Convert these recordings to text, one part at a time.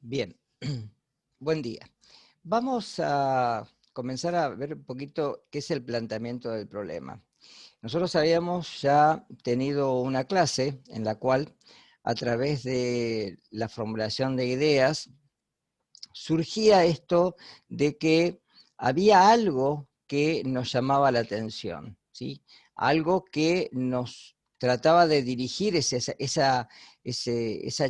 Bien, buen día. Vamos a comenzar a ver un poquito qué es el planteamiento del problema. Nosotros habíamos ya tenido una clase en la cual, a través de la formulación de ideas, surgía esto de que había algo que nos llamaba la atención, ¿sí? Algo que nos trataba de dirigir esa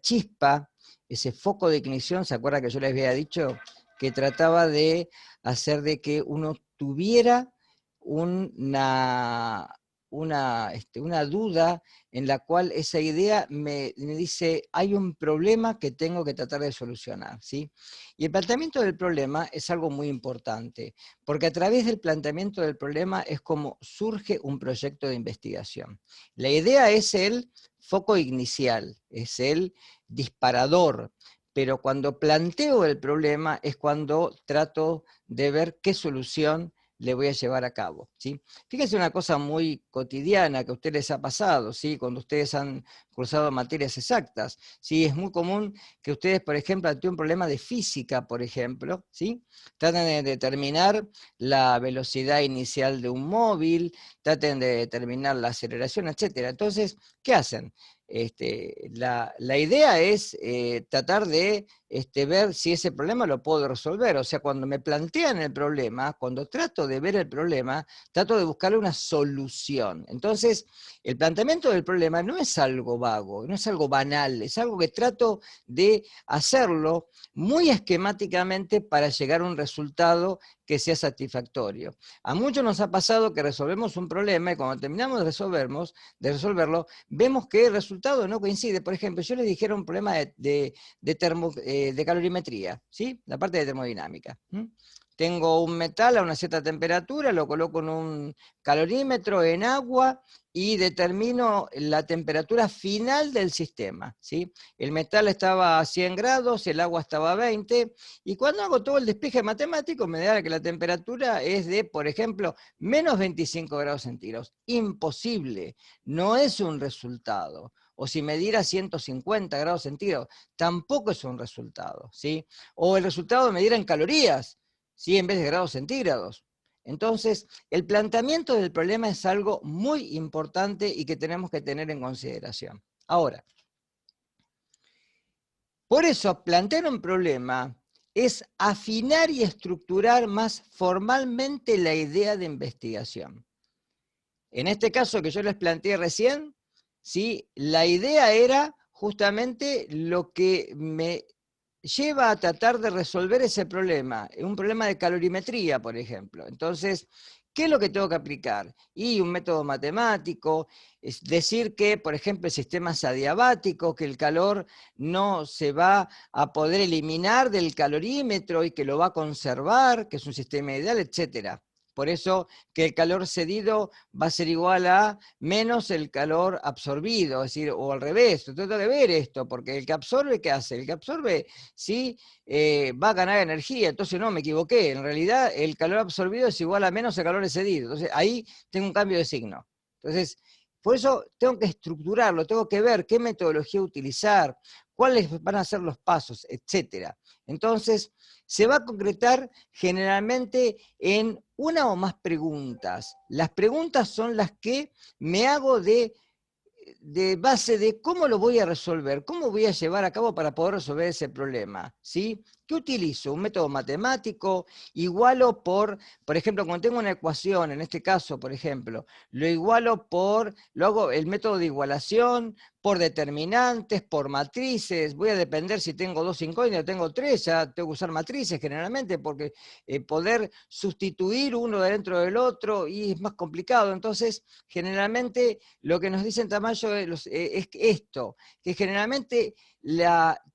chispa, ese foco de ignición. ¿Se acuerda que yo les había dicho? Que trataba de hacer de que uno tuviera una, una duda en la cual esa idea me dice, hay un problema que tengo que tratar de solucionar, ¿sí? Y el planteamiento del problema es algo muy importante, porque a través del planteamiento del problema es como surge un proyecto de investigación. La idea es el foco inicial, es el disparador, pero cuando planteo el problema es cuando trato de ver qué solución le voy a llevar a cabo, ¿sí? Fíjense una cosa muy cotidiana que a ustedes les ha pasado, ¿sí? Cuando ustedes han cursado materias exactas, ¿sí? Es muy común que ustedes, por ejemplo, ante un problema de física, por ejemplo, ¿sí? Traten de determinar la velocidad inicial de un móvil, traten de determinar la aceleración, etcétera. Entonces, ¿qué hacen? La idea es tratar de ver si ese problema lo puedo resolver. O sea, cuando me plantean el problema, cuando trato de ver el problema, trato de buscarle una solución. Entonces, el planteamiento del problema no es algo vago, no es algo banal, es algo que trato de hacerlo muy esquemáticamente para llegar a un resultado que sea satisfactorio. A muchos nos ha pasado que resolvemos un problema y cuando terminamos de resolverlo, vemos que el resultado no coincide. Por ejemplo, yo les dijera un problema de calorimetría, ¿sí? La parte de termodinámica. Tengo un metal a una cierta temperatura, lo coloco en un calorímetro en agua y determino la temperatura final del sistema, ¿sí? El metal estaba a 100 grados, el agua estaba a 20, y cuando hago todo el despeje matemático me da que la temperatura es de, por ejemplo, menos 25 grados centígrados. Imposible, no es un resultado. O si me diera 150 grados centígrados, tampoco es un resultado, ¿sí? O el resultado me diera en calorías, ¿sí? En vez de grados centígrados. Entonces, el planteamiento del problema es algo muy importante y que tenemos que tener en consideración. Ahora, por eso plantear un problema es afinar y estructurar más formalmente la idea de investigación. En este caso que yo les planteé recién, ¿sí? La idea era justamente lo que me lleva a tratar de resolver ese problema, un problema de calorimetría, por ejemplo. Entonces, ¿qué es lo que tengo que aplicar? Y un método matemático, es decir que, por ejemplo, el sistema es adiabático, que el calor no se va a poder eliminar del calorímetro y que lo va a conservar, que es un sistema ideal, etcétera. Por eso que el calor cedido va a ser igual a menos el calor absorbido, es decir, o al revés. Tengo que ver esto, porque el que absorbe, ¿qué hace? El que absorbe, sí, va a ganar energía. Entonces, no, me equivoqué. En realidad, el calor absorbido es igual a menos el calor cedido. Entonces, ahí tengo un cambio de signo. Entonces, por eso tengo que estructurarlo, tengo que ver qué metodología utilizar, cuáles van a ser los pasos, etcétera. Entonces, se va a concretar generalmente en una o más preguntas. Las preguntas son las que me hago de base de cómo lo voy a resolver, cómo voy a llevar a cabo para poder resolver ese problema, ¿sí? ¿Qué utilizo? Un método matemático, igualo por ejemplo, cuando tengo una ecuación, en este caso, por ejemplo, lo igualo lo hago el método de igualación, por determinantes, por matrices, voy a depender si tengo dos incógnitas, tengo tres, ya tengo que usar matrices generalmente, porque poder sustituir uno dentro del otro y es más complicado. Entonces, generalmente lo que nos dicen Tamayo es esto, que generalmente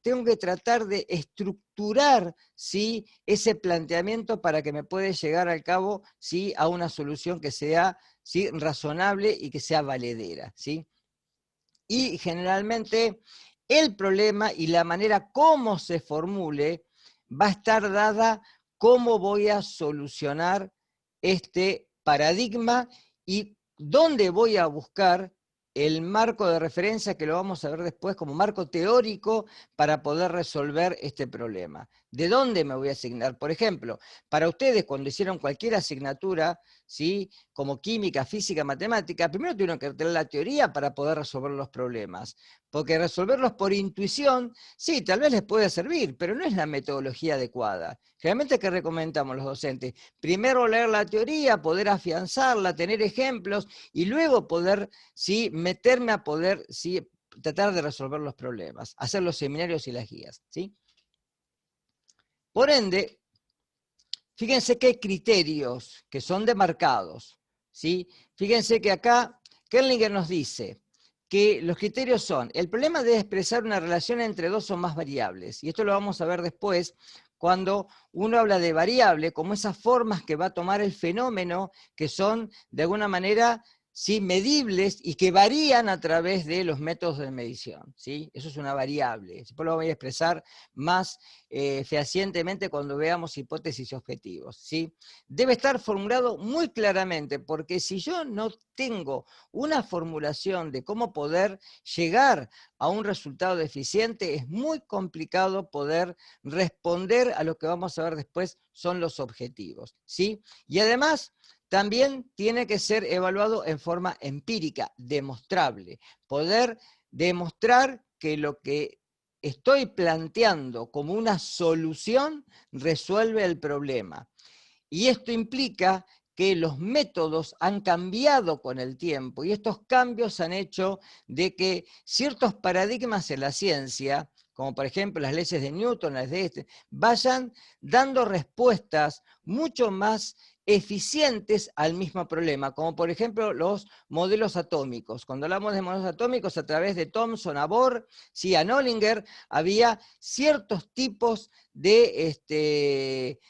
tengo que tratar de estructurar, ¿sí?, ese planteamiento para que me pueda llegar al cabo, ¿sí?, a una solución que sea, ¿sí?, razonable y que sea valedera, ¿sí? Y generalmente el problema y la manera como se formule va a estar dada cómo voy a solucionar este paradigma y dónde voy a buscar el marco de referencia que lo vamos a ver después como marco teórico para poder resolver este problema. ¿De dónde me voy a asignar? Por ejemplo, para ustedes cuando hicieron cualquier asignatura, ¿sí?, como química, física, matemática, primero tuvieron que tener la teoría para poder resolver los problemas, porque resolverlos por intuición, sí, tal vez les puede servir, pero no es la metodología adecuada. Generalmente, ¿qué recomendamos los docentes? Primero leer la teoría, poder afianzarla, tener ejemplos, y luego poder, ¿sí?, meterme a poder, ¿sí?, tratar de resolver los problemas, hacer los seminarios y las guías, ¿sí? Por ende, fíjense que hay criterios que son demarcados, ¿sí? Fíjense que acá Kerlinger nos dice que los criterios son: el problema debe expresar una relación entre dos o más variables, y esto lo vamos a ver después cuando uno habla de variable, como esas formas que va a tomar el fenómeno, que son de alguna manera, ¿sí?, medibles y que varían a través de los métodos de medición, ¿sí? Eso es una variable. Después lo voy a expresar más fehacientemente cuando veamos hipótesis y objetivos, ¿sí? Debe estar formulado muy claramente, porque si yo no tengo una formulación de cómo poder llegar a un resultado eficiente, es muy complicado poder responder a lo que vamos a ver después son los objetivos, ¿sí? Y además, también tiene que ser evaluado en forma empírica, demostrable, poder demostrar que lo que estoy planteando como una solución resuelve el problema. Y esto implica que los métodos han cambiado con el tiempo, y estos cambios han hecho de que ciertos paradigmas en la ciencia, como por ejemplo las leyes de Newton, las de vayan dando respuestas mucho más eficientes al mismo problema, como por ejemplo los modelos atómicos. Cuando hablamos de modelos atómicos, a través de Thomson, a Bohr, sí, a Nollinger, había ciertos tipos de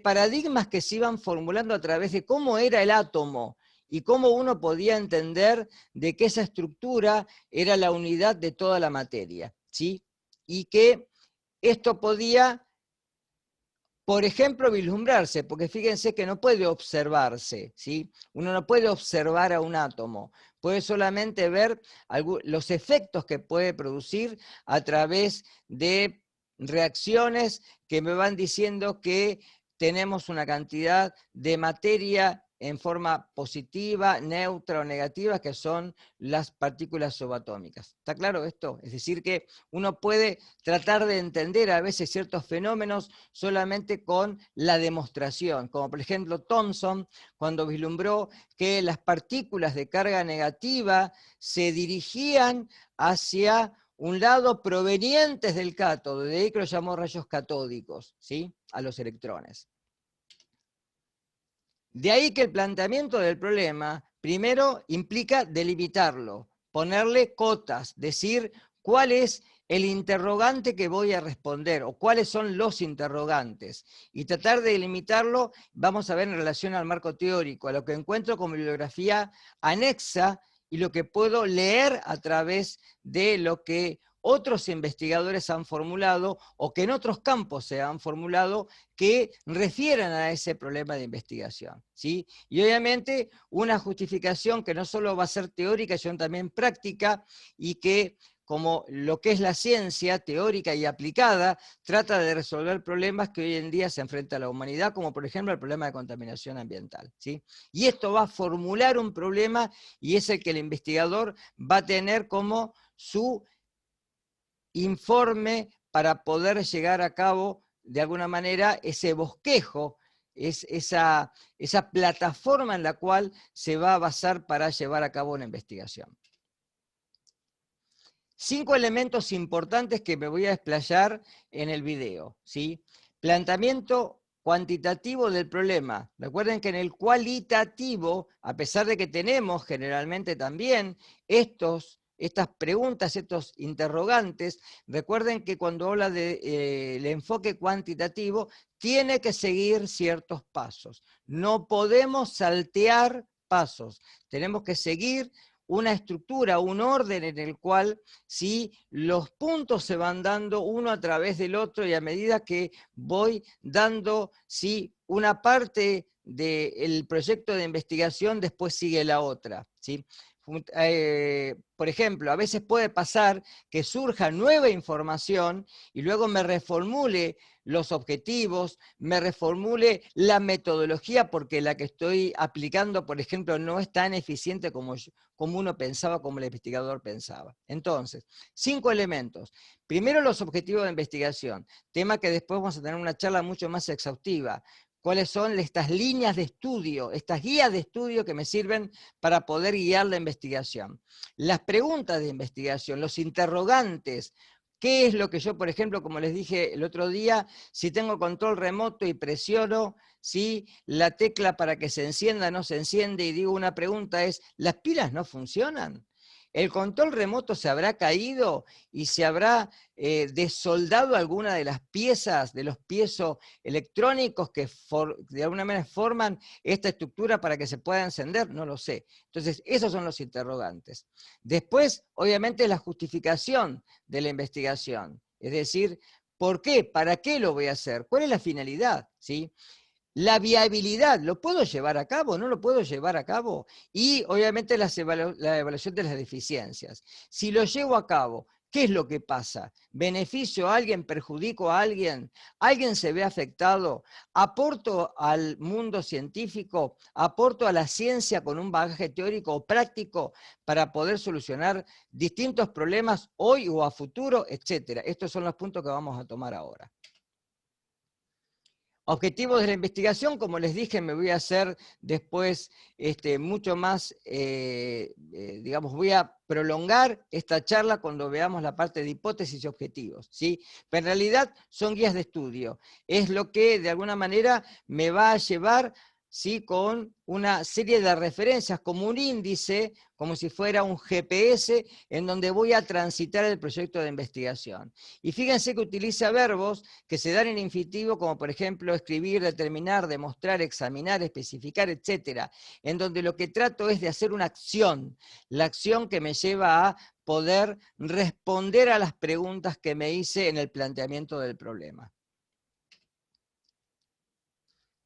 paradigmas que se iban formulando a través de cómo era el átomo y cómo uno podía entender de que esa estructura era la unidad de toda la materia, ¿sí? Y que esto podía, por ejemplo, vislumbrarse, porque fíjense que no puede observarse, ¿sí? Uno no puede observar a un átomo, puede solamente ver los efectos que puede producir a través de reacciones que me van diciendo que tenemos una cantidad de materia en forma positiva, neutra o negativa, que son las partículas subatómicas. ¿Está claro esto? Es decir, que uno puede tratar de entender a veces ciertos fenómenos solamente con la demostración, como por ejemplo Thomson, cuando vislumbró que las partículas de carga negativa se dirigían hacia un lado provenientes del cátodo, de ahí que lo llamó rayos catódicos, ¿sí?, a los electrones. De ahí que el planteamiento del problema, primero, implica delimitarlo, ponerle cotas, decir cuál es el interrogante que voy a responder, o cuáles son los interrogantes, y tratar de delimitarlo, vamos a ver en relación al marco teórico, a lo que encuentro como bibliografía anexa, y lo que puedo leer a través de lo que otros investigadores han formulado, o que en otros campos se han formulado, que refieran a ese problema de investigación, ¿sí? Y obviamente una justificación que no solo va a ser teórica, sino también práctica, y que, como lo que es la ciencia teórica y aplicada, trata de resolver problemas que hoy en día se enfrenta a la humanidad, como por ejemplo el problema de contaminación ambiental, ¿sí? Y esto va a formular un problema, y es el que el investigador va a tener como su informe para poder llegar a cabo de alguna manera ese bosquejo, esa plataforma en la cual se va a basar para llevar a cabo una investigación. 5 elementos importantes que me voy a explayar en el video, ¿sí? Planteamiento cuantitativo del problema. Recuerden que en el cualitativo, a pesar de que tenemos generalmente también estas preguntas, estos interrogantes, recuerden que cuando habla del enfoque cuantitativo, tiene que seguir ciertos pasos. No podemos saltear pasos, tenemos que seguir una estructura, un orden en el cual, ¿sí?, los puntos se van dando uno a través del otro, y a medida que voy dando, ¿sí?, una parte del proyecto de investigación, después sigue la otra, ¿sí? Por ejemplo, a veces puede pasar que surja nueva información y luego me reformule los objetivos, me reformule la metodología porque la que estoy aplicando, por ejemplo, no es tan eficiente como uno pensaba, como el investigador pensaba. Entonces, 5 elementos. Primero, los objetivos de investigación, tema que después vamos a tener una charla mucho más exhaustiva. ¿Cuáles son estas líneas de estudio, estas guías de estudio que me sirven para poder guiar la investigación? Las preguntas de investigación, los interrogantes. ¿Qué es lo que yo, por ejemplo, como les dije el otro día, si tengo control remoto y presiono la tecla para que se encienda, no se enciende, y digo una pregunta es, ¿las pilas no funcionan? ¿El control remoto se habrá caído y se habrá desoldado alguna de las piezas, de los piezoelectrónicos que de alguna manera forman esta estructura para que se pueda encender? No lo sé. Entonces, esos son los interrogantes. Después, obviamente, la justificación de la investigación. Es decir, ¿por qué? ¿Para qué lo voy a hacer? ¿Cuál es la finalidad? ¿Sí? La viabilidad, ¿lo puedo llevar a cabo? ¿No lo puedo llevar a cabo? Y obviamente la evaluación de las deficiencias. Si lo llevo a cabo, ¿qué es lo que pasa? ¿Beneficio a alguien? ¿Perjudico a alguien? ¿Alguien se ve afectado? ¿Aporto al mundo científico? ¿Aporto a la ciencia con un bagaje teórico o práctico para poder solucionar distintos problemas hoy o a futuro, etcétera? Estos son los puntos que vamos a tomar ahora. Objetivos de la investigación, como les dije, me voy a hacer después mucho más, digamos, voy a prolongar esta charla cuando veamos la parte de hipótesis y objetivos, ¿sí? Pero en realidad son guías de estudio, es lo que de alguna manera me va a llevar, ¿sí?, con una serie de referencias, como un índice, como si fuera un GPS, en donde voy a transitar el proyecto de investigación. Y fíjense que utiliza verbos que se dan en infinitivo, como por ejemplo escribir, determinar, demostrar, examinar, especificar, etcétera, en donde lo que trato es de hacer una acción, la acción que me lleva a poder responder a las preguntas que me hice en el planteamiento del problema.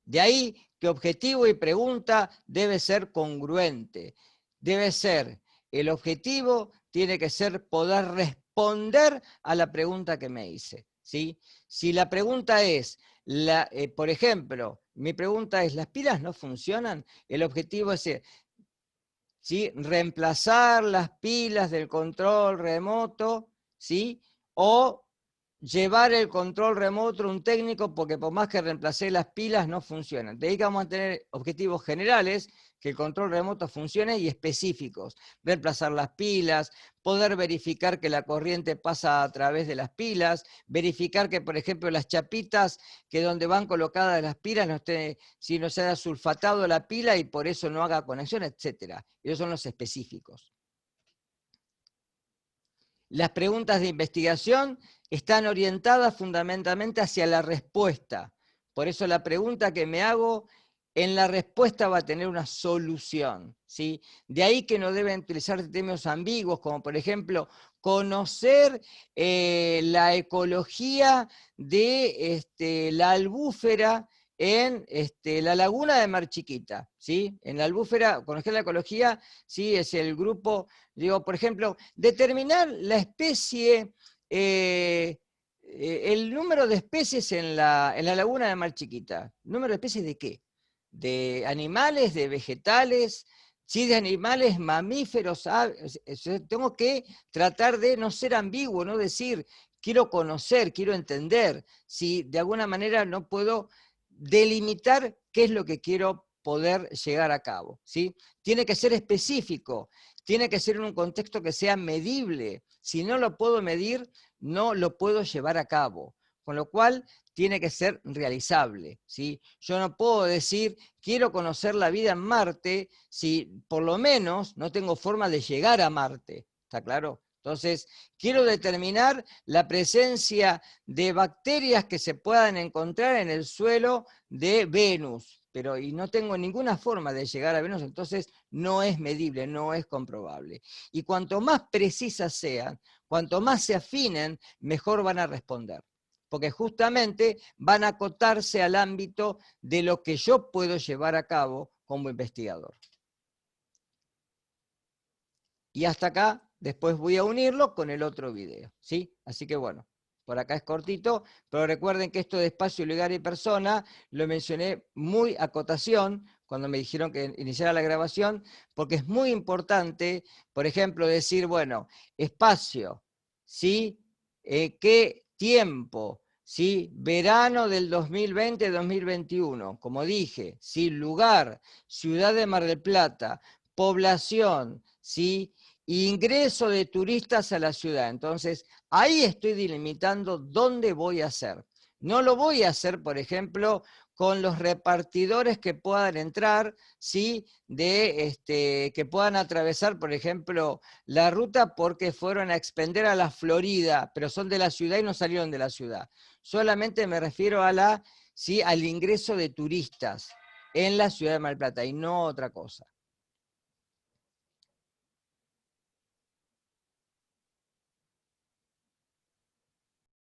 De ahí que objetivo y pregunta debe ser congruente. Debe ser, el objetivo tiene que ser poder responder a la pregunta que me hice, ¿sí? Si la pregunta es, por ejemplo, mi pregunta es, ¿las pilas no funcionan? El objetivo es, ¿sí?, reemplazar las pilas del control remoto, ¿sí?, o llevar el control remoto a un técnico porque por más que reemplacé las pilas no funcionan. De ahí que vamos a tener objetivos generales, que el control remoto funcione, y específicos. Reemplazar las pilas, poder verificar que la corriente pasa a través de las pilas, verificar que, por ejemplo, las chapitas que donde van colocadas las pilas si no se haya sulfatado la pila y por eso no haga conexión, etc. Esos son los específicos. Las preguntas de investigación están orientadas fundamentalmente hacia la respuesta. Por eso la pregunta que me hago, en la respuesta va a tener una solución, ¿sí? De ahí que no deben utilizar términos ambiguos, como por ejemplo, conocer la ecología de la albúfera en la laguna de Mar Chiquita, ¿sí? En la albúfera, conocer la ecología, ¿sí?, es el grupo. Digo, por ejemplo, determinar la especie, el número de especies en la laguna de Mar Chiquita. ¿Número de especies de qué? ¿De animales, de vegetales? ¿Sí, de animales, mamíferos, aves? Tengo que tratar de no ser ambiguo, no decir, quiero conocer, quiero entender. Si de alguna manera no puedo delimitar qué es lo que quiero poder llegar a cabo, ¿sí? Tiene que ser específico. Tiene que ser en un contexto que sea medible. Si no lo puedo medir, no lo puedo llevar a cabo. Con lo cual, tiene que ser realizable, ¿sí? Yo no puedo decir, quiero conocer la vida en Marte, si por lo menos no tengo forma de llegar a Marte. ¿Está claro? Entonces, quiero determinar la presencia de bacterias que se puedan encontrar en el suelo de Venus, y no tengo ninguna forma de llegar a Venus, entonces no es medible, no es comprobable. Y cuanto más precisas sean, cuanto más se afinen, mejor van a responder. Porque justamente van a acotarse al ámbito de lo que yo puedo llevar a cabo como investigador. Y hasta acá, después voy a unirlo con el otro video, ¿sí? Así que bueno, por acá es cortito, pero recuerden que esto de espacio, lugar y persona, lo mencioné muy a cotación, cuando me dijeron que iniciara la grabación, porque es muy importante, por ejemplo, decir, bueno, espacio, ¿sí? ¿Qué tiempo? ¿Sí? Verano del 2020-2021, como dije, ¿sí? Lugar, ciudad de Mar del Plata, población, ¿sí? Ingreso de turistas a la ciudad. Entonces, ahí estoy delimitando dónde voy a hacer. No lo voy a hacer, por ejemplo, con los repartidores que puedan entrar, ¿sí? Que puedan atravesar, por ejemplo, la ruta porque fueron a expender a la Florida, pero son de la ciudad y no salieron de la ciudad. Solamente me refiero a ¿sí? Al ingreso de turistas en la ciudad de Mar del Plata y no otra cosa.